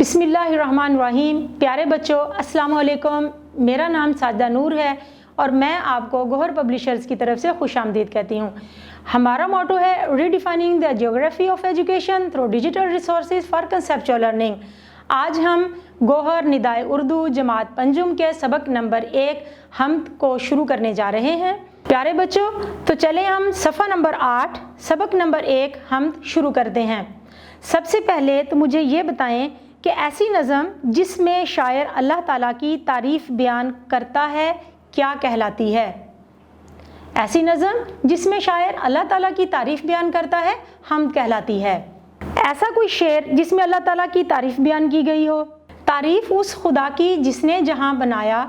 बिस्मिल्लाहिर्रहमानिर्रहीम। प्यारे बच्चों, अस्सलाम वालेकुम। मेरा नाम साजिदा नूर है और मैं आपको गौहर पब्लिशर्स की तरफ से खुशामदीद कहती हूँ। हमारा मोटो है redefining the geography of education through digital resources for conceptual learning. आज हम गौहर निदाए उर्दू जमात पंजुम के सबक नंबर 1 हम्द को शुरू करने जा रहे हैं। प्यारे बच्चों, तो चलें हम सफ़ा नंबर 8 सबक नंबर 1 हम्द शुरू करते हैं। सबसे पहले तो मुझे ये बताएं कि ऐसी नज़म जिसमें शायर अल्लाह ताला की तारीफ़ बयान करता है क्या कहलाती है? ऐसी नज़म जिसमें शायर अल्लाह ताला की तारीफ़ बयान करता है हम्द कहलाती है। ऐसा कोई शेर जिसमें अल्लाह ताला की तारीफ़ बयान की गई हो। तारीफ़ उस खुदा की जिसने जहां बनाया,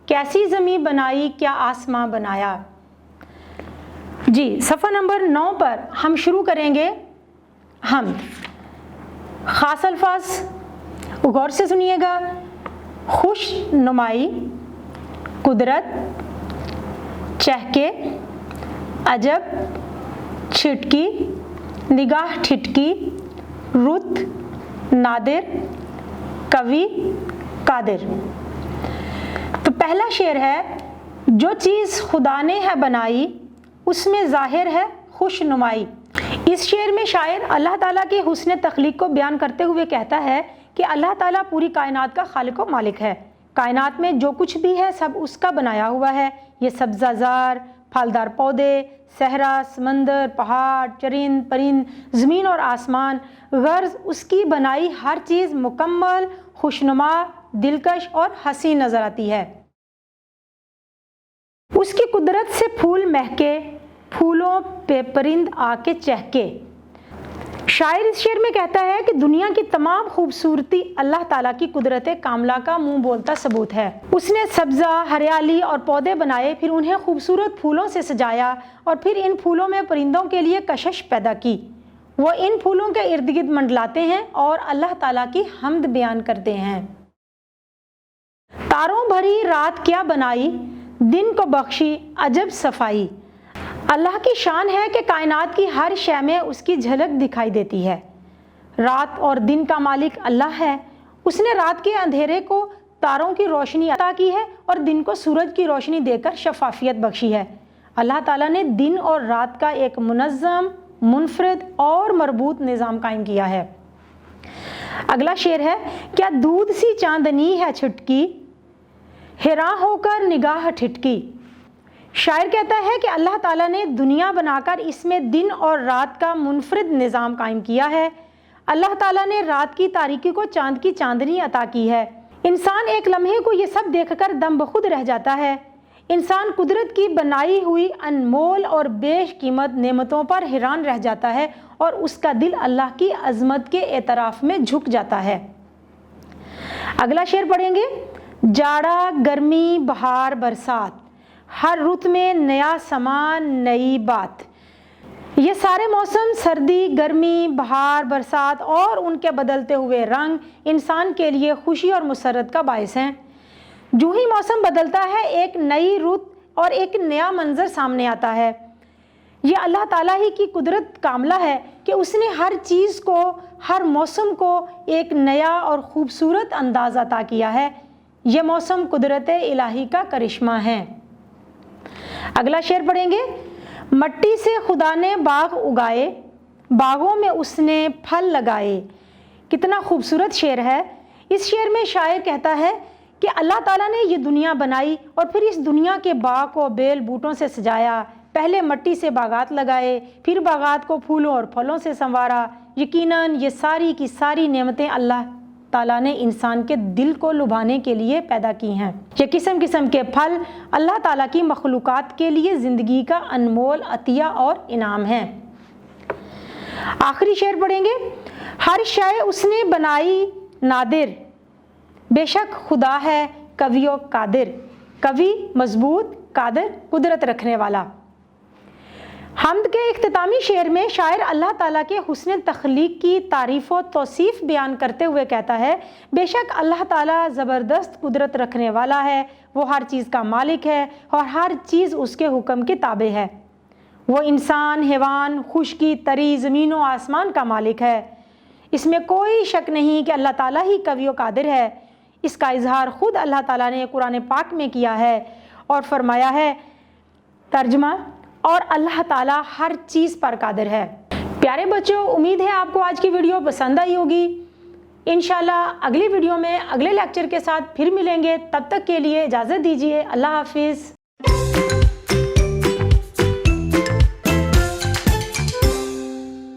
कैसी ज़मीं बनाई, क्या आसमां बनाया। जी, सफ़ा नंबर 9 पर हम शुरू करेंगे हम्द। ख़ास अल्फाज गौर से सुनिएगा। खुश नुमाई, कुदरत, चहके, अजब, छिटकी, निगाह ठिठकी, रुत, नादिर, कवि, कादिर। तो पहला शेर है, जो चीज़ खुदा ने है बनाई उसमें ज़ाहिर है खुश नुमाई। इस शेर में शायर अल्लाह ताला के हुस्न तख्लीक को बयान करते हुए कहता है कि अल्लाह ताला पूरी कायनात का खालिक व मालिक है। कायनात में जो कुछ भी है सब उसका बनाया हुआ है। ये सब्ज़ाज़ार, फलदार पौधे, सहरा, समंदर, पहाड़, चरिंद परिंद, ज़मीन और आसमान, गर्ज़ उसकी बनाई हर चीज़ मुकम्मल, खुशनुमा, दिलकश और हसीन नज़र आती है। उसकी कुदरत से फूल महके, फूलों पे परिंद आके चहके। शायर इस शेर में कहता है कि दुनिया की तमाम खूबसूरती अल्लाह ताला की कुदरत कामला का मुंह बोलता सबूत है। उसने सब्ज़ा, हरियाली और पौधे बनाए, फिर उन्हें खूबसूरत फूलों से सजाया और फिर इन फूलों में परिंदों के लिए कशिश पैदा की। वो इन फूलों के इर्द गिर्द मंडलाते हैं और अल्लाह ताला की हम्द बयान करते हैं। तारों भरी रात क्या बनाई, दिन को बख्शी अजब सफाई। अल्लाह की शान है कि कायनात की हर शय में उसकी झलक दिखाई देती है। रात और दिन का मालिक अल्लाह है। उसने रात के अंधेरे को तारों की रोशनी अता की है और दिन को सूरज की रोशनी देकर शफाफियत बख्शी है। अल्लाह ताला ने दिन और रात का एक मुनज़्ज़म, मुनफरद और मरबूत निज़ाम कायम किया है। अगला शेर है, क्या दूध सी चांदनी है छुटकी, हैरान होकर निगाह ठिठकी। शायर कहता है कि अल्लाह ताला ने दुनिया बनाकर इसमें दिन और रात का मुनफरद निज़ाम कायम किया है। अल्लाह ताला ने रात की तारीकी को चांद की चांदनी अता की है। इंसान एक लम्हे को ये सब देखकर दम बखुद रह जाता है। इंसान कुदरत की बनाई हुई अनमोल और बेशकीमत नेमतों पर हैरान रह जाता है और उसका दिल अल्लाह की अज़मत के एतराफ़ में झुक जाता है। अगला शेर पढ़ेंगे, जाड़ा, गर्मी, बहार, बरसात, हर रुत में नया समान, नई बात। ये सारे मौसम, सर्दी, गर्मी, बहार, बरसात और उनके बदलते हुए रंग इंसान के लिए खुशी और मुसर्रत का बायस हैं। जो ही मौसम बदलता है एक नई रुत और एक नया मंजर सामने आता है। ये अल्लाह ताला ही की कुदरत कामला है कि उसने हर चीज़ को, हर मौसम को एक नया और ख़ूबसूरत अंदाज़ अता किया है। ये मौसम कुदरत इलाही का करिश्मा है। अगला शेर पढ़ेंगे, मट्टी से खुदा ने बाग उगाए, बागों में उसने फल लगाए। कितना खूबसूरत शेर है। इस शेर में शायर कहता है कि अल्लाह ताला ने ये दुनिया बनाई और फिर इस दुनिया के बाग को बेल बूटों से सजाया। पहले मट्टी से बागात लगाए, फिर बागात को फूलों और फलों से संवारा। यकीनन ये सारी की सारी नेमतें अल्लाह ताला ने इंसान के दिल को लुभाने के लिए पैदा की हैं। ये किस्म किस्म के फल अल्लाह ताला की मखलूक़ात के लिए ज़िंदगी का अनमोल अतिया और इनाम है। आखिरी शेर पढ़ेंगे, हर शय उसने बनाई नादिर, बेशक खुदा है कवि और कादिर। कवि मजबूत, कादिर कुदरत रखने वाला। हम्द के इख्तितामी शेर में शायर अल्लाह ताला के हुस्न तख्लीक की तारीफ़ व तौसीफ़ बयान करते हुए कहता है, बेशक अल्लाह ताला ज़बरदस्त कुदरत रखने वाला है। वो हर चीज़ का मालिक है और हर चीज़ उसके हुक्म के ताबे है। वो इंसान, हैवान, खुशकी, तरी, ज़मीन व आसमान का मालिक है। اس میں کوئی شک نہیں کہ اللہ تعالیٰ ہی قوی و قادر ہے۔ اس کا اظہار خود اللہ تعالیٰ نے قرآن پاک میں کیا ہے اور فرمایا ہے، ترجمہ، اور اللہ تعالیٰ ہر چیز پر قادر ہے۔ پیارے بچوں، امید ہے آپ کو آج کی ویڈیو پسند آئی ہوگی۔ انشاءاللہ اگلی ویڈیو میں اگلے لیکچر کے ساتھ پھر ملیں گے، تب تک کے لیے اجازت دیجیے۔ اللہ حافظ۔